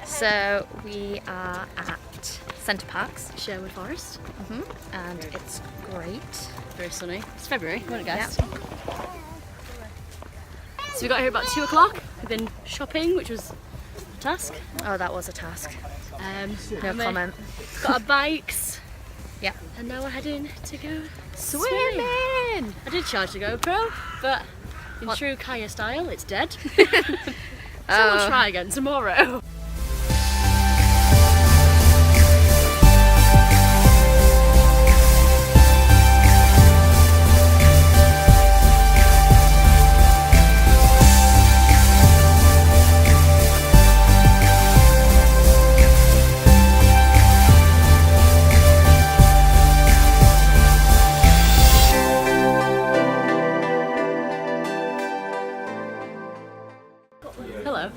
So we are at Centre Parcs, Sherwood Forest. and it's great. Very sunny. It's February, wouldn't guess. Yep. So we got here about 2 o'clock. We've been shopping, which was a task. Oh, that was a task. No and we comment. Got our bikes. Yep. And now we're heading to go Swimming! I did charge the GoPro, but in true Kaya style, it's dead. So we'll try again tomorrow. Hello.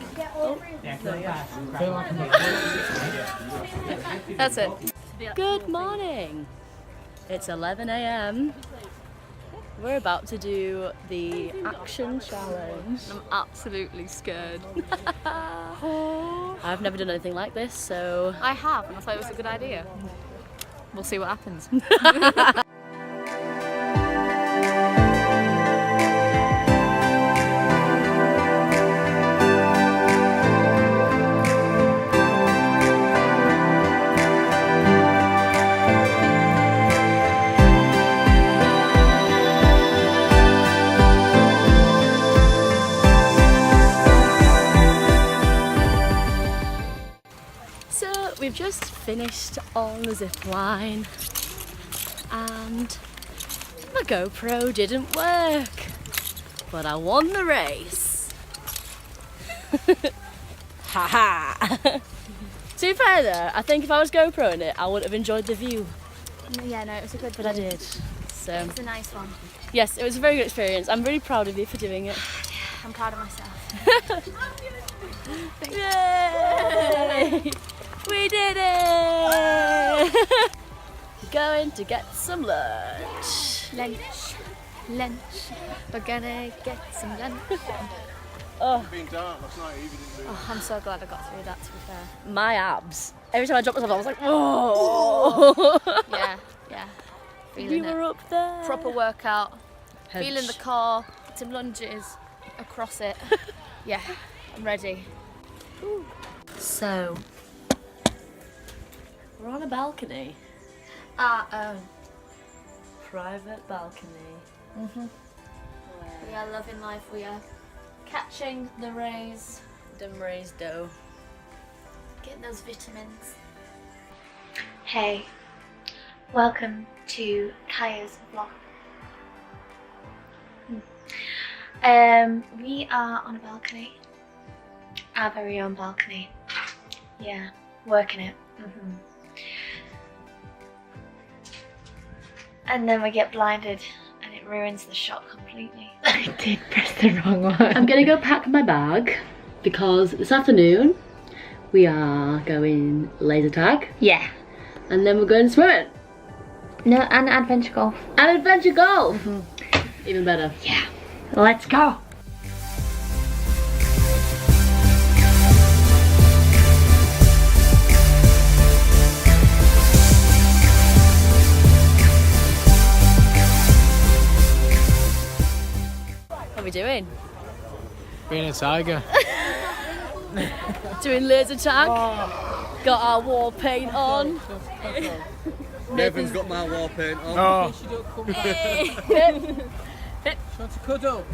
That's it. Good morning. It's 11 a.m. We're about to do the action challenge. I'm absolutely scared. I've never done anything like this, so I have, and I thought it was a good idea. We'll see what happens. we've just finished on the zip line and my GoPro didn't work, but I won the race. Haha. To be fair though, I think if I was GoProing it, I would have enjoyed the view. Yeah, no, it was a good But I did. So It was a nice one. yes, it was a very good experience. I'm really proud of you for doing it. I'm proud of myself. Yay! We did it! Going to get some lunch. Lunch. We're gonna get some lunch. Oh, Being dark last night, you didn't do it. Oh, I'm so glad I got through that, to be fair. my abs. Every time I dropped myself, I was like, oh! Yeah, yeah. You Feeling were it. up there. Proper workout. Hedge. Feeling the car. Some lunges across it. Yeah, I'm ready. Ooh. So, we're on a balcony. Private balcony. We are loving life. We are catching the rays, Them raised dough. getting those vitamins. Hey, welcome to Kaya's vlog. We are on a balcony, our very own balcony. Yeah, working it. And then we get blinded and it ruins the shot completely. I did press the wrong one. I'm gonna go pack my bag because this afternoon we are going laser tag Yeah. and then we're going swimming No, and adventure golf. and adventure golf. Even better. Yeah. Let's go. What are we doing? Being a tiger. Doing laser tag. Got our war paint on. Nathan's got my war paint on. Oh, Hip. want to cuddle?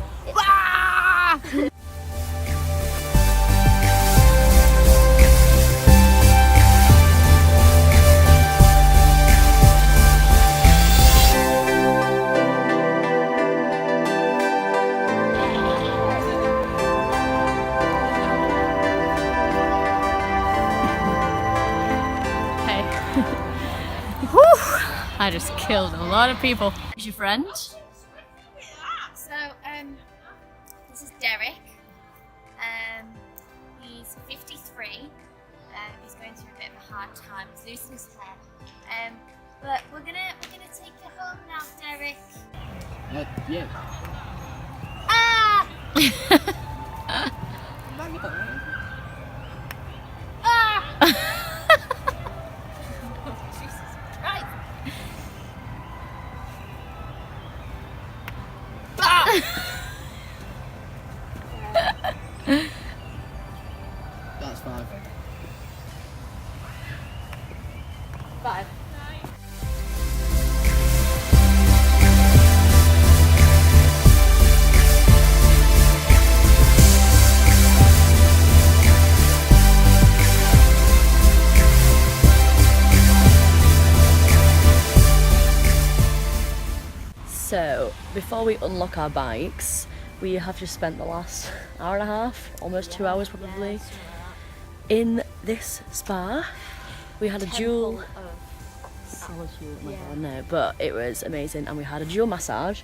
Hey. I just killed a lot of people. Is your friend? So, this is Derek. He's 53. He's going through a bit of a hard time. He's losing his hair. But we're gonna take you home now, Derek. Yeah. Ah! Jesus Christ. That's 5. 5. So, before we unlock our bikes, we have just spent the last hour and a half, almost 2 hours probably, in this spa. We had a dual solitude, no, but it was amazing, and we had a dual massage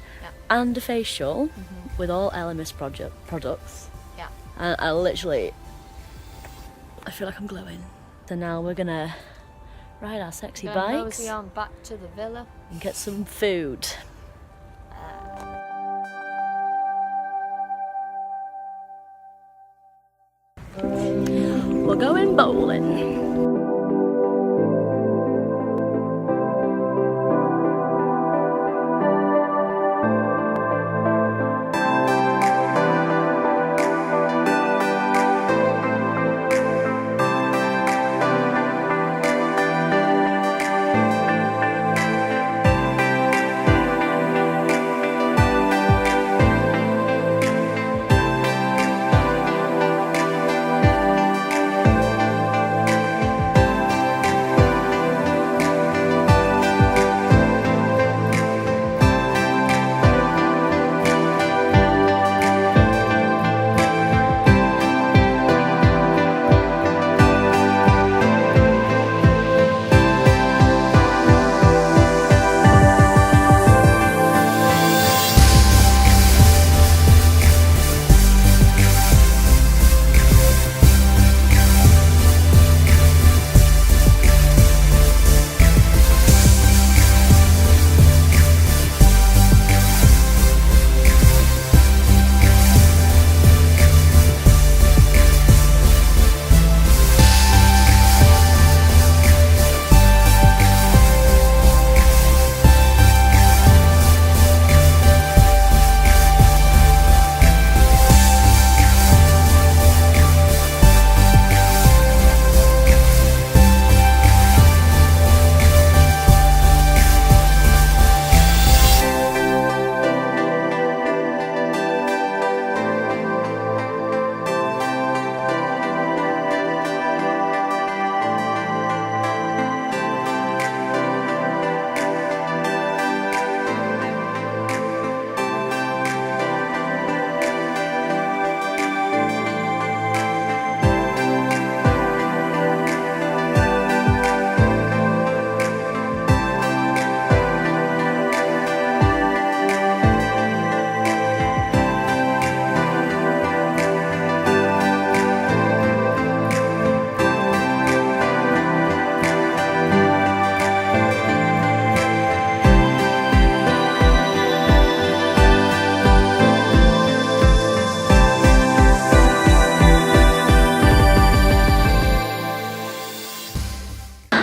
and a facial with all LMS products. Yeah. And I feel like I'm glowing. So now we're gonna ride our sexy bikes Mosey on back to the villa. and get some food. We're going bowling.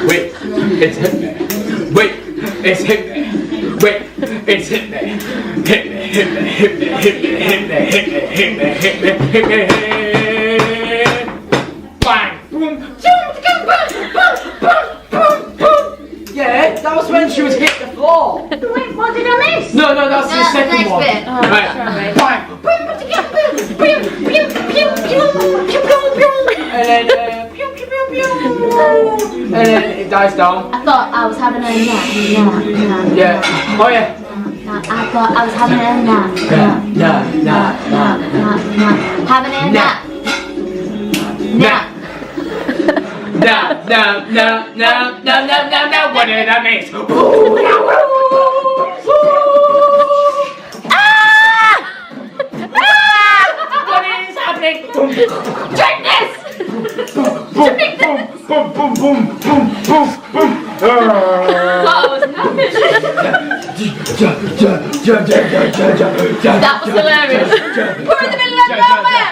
Wait, it's hit me. Wait, it's hit me. Wait, it's hit me. Hit me, hit me, hit me, hit me, hit me, hit me, hit me, hit me, hit me, hit me. Bang, boom, yeah, that was when she was hit the floor. Wait, what did I miss? No, that's the second next one. bit. Oh, Right, bang, and then and then it dies down. I thought I was having a nap. Yeah. Oh yeah. I thought I was having a nap. Having a nap. What did I miss? What is happening? Check this! Boom, boom, boom, boom, boom, boom, boom. That was hilarious. We're in the middle of nowhere!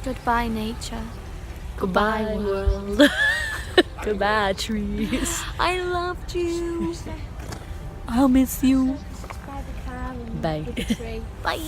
Goodbye, nature. Goodbye, world. Goodbye, trees. I loved you. I'll miss you. By the car and Bye. with the tree. Bye.